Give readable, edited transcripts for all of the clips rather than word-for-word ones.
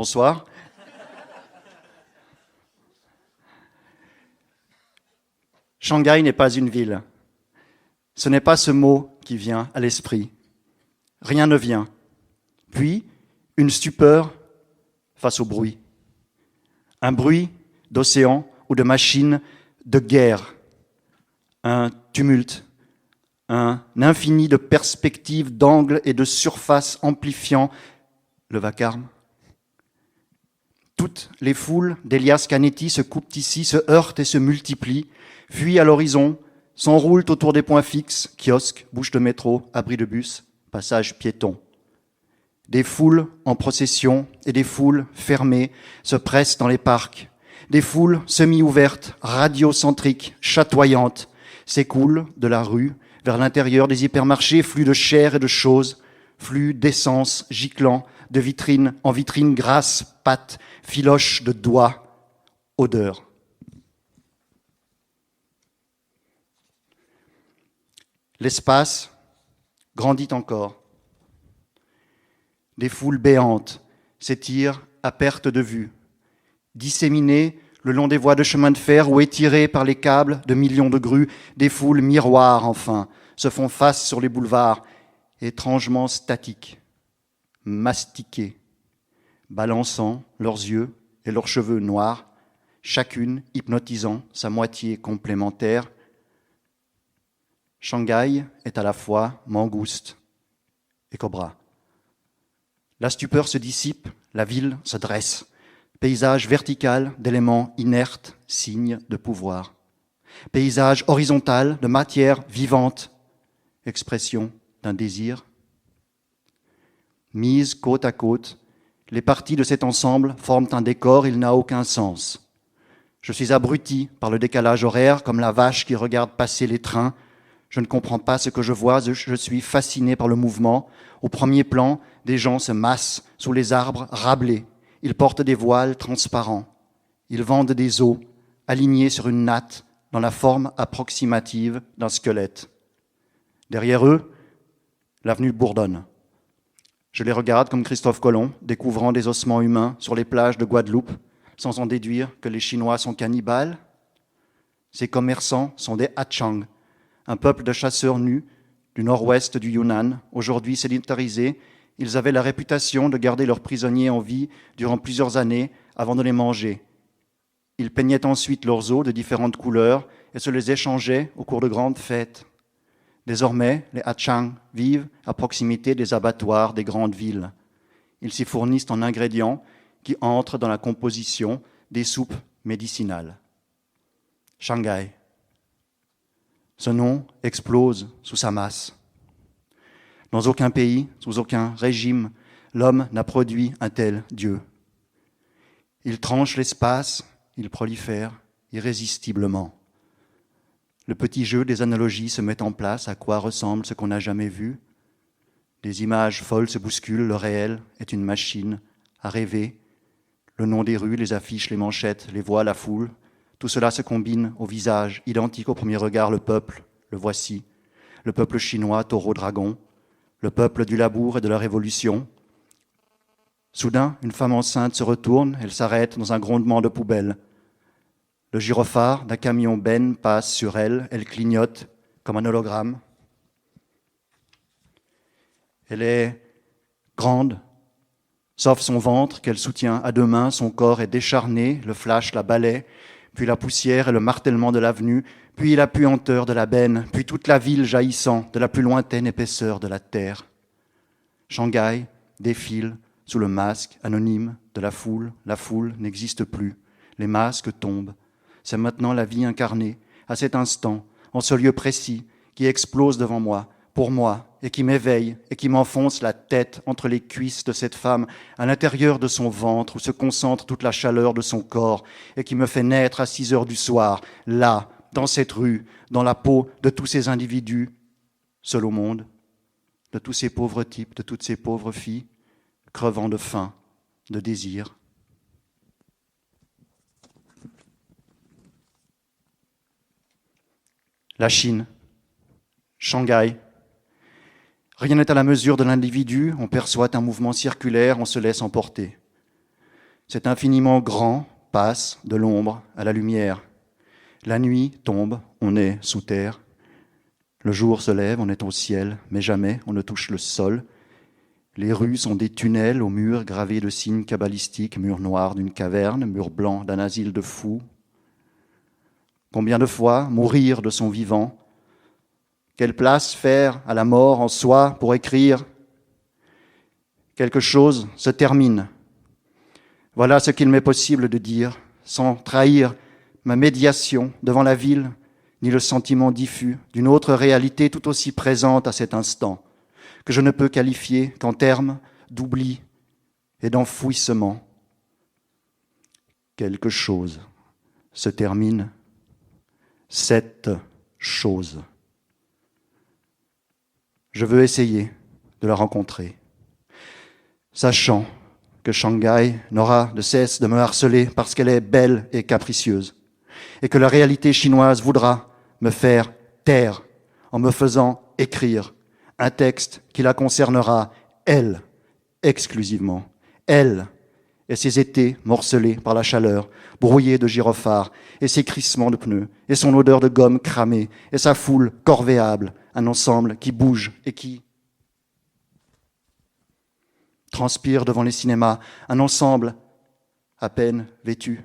Bonsoir. Shanghai n'est pas une ville. Ce n'est pas ce mot qui vient à l'esprit. Rien ne vient. Puis, une stupeur face au bruit. Un bruit d'océan ou de machine de guerre. Un tumulte. Un infini de perspectives, d'angles et de surfaces amplifiant le vacarme. Toutes les foules d'Elias Canetti se coupent ici, se heurtent et se multiplient, fuient à l'horizon, s'enroulent autour des points fixes, kiosques, bouches de métro, abris de bus, passages piétons. Des foules en procession et des foules fermées se pressent dans les parcs. Des foules semi-ouvertes, radiocentriques, chatoyantes, s'écoulent de la rue vers l'intérieur des hypermarchés, flux de chair et de choses, flux d'essence giclant, de vitrine en vitrine, grasses, pattes, filoches de doigts, odeurs. L'espace grandit encore. Des foules béantes s'étirent à perte de vue, disséminées le long des voies de chemin de fer ou étirées par les câbles de millions de grues. Des foules miroirs, enfin, se font face sur les boulevards, étrangement statiques, mastiquées, balançant leurs yeux et leurs cheveux noirs, chacune hypnotisant sa moitié complémentaire. Shanghai est à la fois mangouste et cobra. La stupeur se dissipe, la ville se dresse. Paysage vertical d'éléments inertes, signe de pouvoir. Paysage horizontal de matière vivante, expression d'un désir. Mises côte à côte, les parties de cet ensemble forment un décor, il n'a aucun sens. Je suis abruti par le décalage horaire, comme la vache qui regarde passer les trains. Je ne comprends pas ce que je vois, je suis fasciné par le mouvement. Au premier plan, des gens se massent sous les arbres rablés. Ils portent des voiles transparents. Ils vendent des os alignés sur une natte dans la forme approximative d'un squelette. Derrière eux, l'avenue bourdonne. Je les regarde comme Christophe Colomb, découvrant des ossements humains sur les plages de Guadeloupe, sans en déduire que les Chinois sont cannibales. Ces commerçants sont des Hatchang, un peuple de chasseurs nus du nord-ouest du Yunnan, aujourd'hui sédentarisés. Ils avaient la réputation de garder leurs prisonniers en vie durant plusieurs années avant de les manger. Ils peignaient ensuite leurs os de différentes couleurs et se les échangeaient au cours de grandes fêtes. Désormais, les Hatchang vivent à proximité des abattoirs des grandes villes. Ils s'y fournissent en ingrédients qui entrent dans la composition des soupes médicinales. Shanghai. Ce nom explose sous sa masse. Dans aucun pays, sous aucun régime, l'homme n'a produit un tel Dieu. Il tranche l'espace, il prolifère irrésistiblement. Le petit jeu des analogies se met en place. À quoi ressemble ce qu'on n'a jamais vu? Des images folles se bousculent, le réel est une machine à rêver. Le nom des rues, les affiches, les manchettes, les voix, la foule, tout cela se combine au visage, identique au premier regard, le peuple, le voici. Le peuple chinois, taureau-dragon, le peuple du labour et de la révolution. Soudain, une femme enceinte se retourne, elle s'arrête dans un grondement de poubelle. Le gyrophare d'un camion Ben passe sur elle, elle clignote comme un hologramme. Elle est grande, sauf son ventre qu'elle soutient à deux mains, son corps est décharné, le flash la balaie, puis la poussière et le martèlement de l'avenue, puis la puanteur de la benne, puis toute la ville jaillissant de la plus lointaine épaisseur de la terre. Shanghai défile sous le masque anonyme de la foule n'existe plus, les masques tombent. C'est maintenant la vie incarnée, à cet instant, en ce lieu précis, qui explose devant moi, pour moi, et qui m'éveille, et qui m'enfonce la tête entre les cuisses de cette femme, à l'intérieur de son ventre, où se concentre toute la chaleur de son corps, et qui me fait naître à 6 heures du soir, là, dans cette rue, dans la peau de tous ces individus, seuls au monde, de tous ces pauvres types, de toutes ces pauvres filles, crevant de faim, de désir. La Chine, Shanghai. Rien n'est à la mesure de l'individu, on perçoit un mouvement circulaire, on se laisse emporter. cet infiniment grand passe de l'ombre à la lumière. La nuit tombe, on est sous terre. Le jour se lève, on est au ciel, mais jamais on ne touche le sol. Les rues sont des tunnels aux murs gravés de signes cabalistiques, murs noirs d'une caverne, murs blancs d'un asile de fous. Combien de fois mourir de son vivant? Quelle place faire à la mort en soi pour écrire? Quelque chose se termine. Voilà ce qu'il m'est possible de dire, sans trahir ma médiation devant la ville, ni le sentiment diffus d'une autre réalité tout aussi présente à cet instant, que je ne peux qualifier qu'en termes d'oubli et d'enfouissement. Quelque chose se termine, cette chose. Je veux essayer de la rencontrer, sachant que Shanghai n'aura de cesse de me harceler parce qu'elle est belle et capricieuse, et que la réalité chinoise voudra me faire taire en me faisant écrire un texte qui la concernera, elle, exclusivement, elle et ses étés morcelés par la chaleur, brouillés de gyrophares, et ses crissements de pneus, et son odeur de gomme cramée, et sa foule corvéable, un ensemble qui bouge et qui transpire devant les cinémas, un ensemble à peine vêtu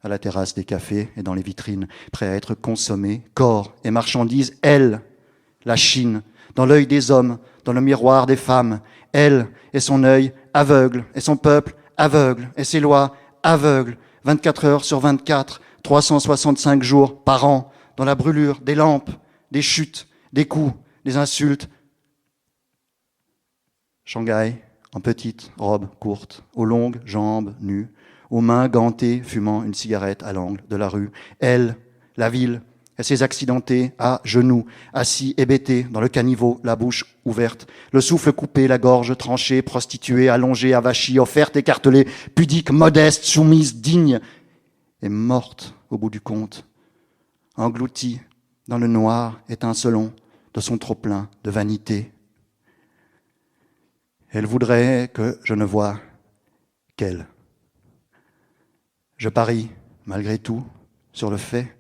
à la terrasse des cafés et dans les vitrines, prêt à être consommé, corps et marchandises, elle, la Chine, dans l'œil des hommes, dans le miroir des femmes, elle et son œil aveugle, et son peuple aveugle, et ses lois aveugles, 24 heures sur 24, 365 jours par an, dans la brûlure des lampes, des chutes, des coups, des insultes. Shanghai, en petite robe courte, aux longues jambes nues, aux mains gantées, fumant une cigarette à l'angle de la rue. Elle, la ville, et ses accidentés à genoux, assis hébétés dans le caniveau, la bouche ouverte, le souffle coupé, la gorge tranchée, prostituée, allongée, avachie, offerte, écartelée, pudique, modeste, soumise, digne, et morte au bout du compte, engloutie dans le noir étincelant de son trop-plein de vanité. Elle voudrait que je ne voie qu'elle. Je parie, malgré tout, sur le fait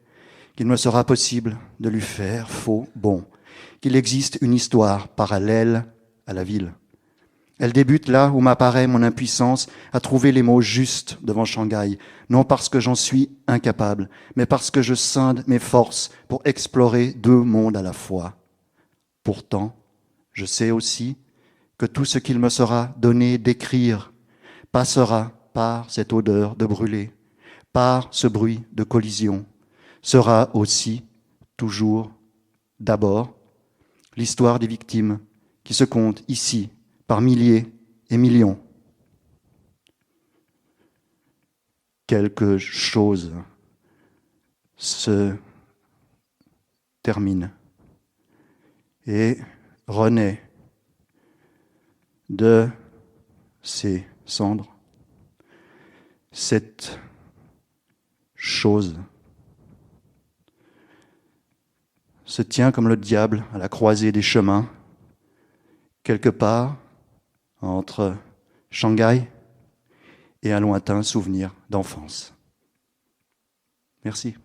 qu'il me sera possible de lui faire faux bon, qu'il existe une histoire parallèle à la ville. Elle débute là où m'apparaît mon impuissance à trouver les mots justes devant Shanghai, non parce que j'en suis incapable, mais parce que je scinde mes forces pour explorer deux mondes à la fois. Pourtant, je sais aussi que tout ce qu'il me sera donné d'écrire passera par cette odeur de brûlé, par ce bruit de collision, sera aussi, toujours, d'abord, l'histoire des victimes qui se comptent ici par milliers et millions. Quelque chose se termine et renaît de ses cendres. Cette chose se tient comme le diable à la croisée des chemins, quelque part entre Shanghai et un lointain souvenir d'enfance. Merci.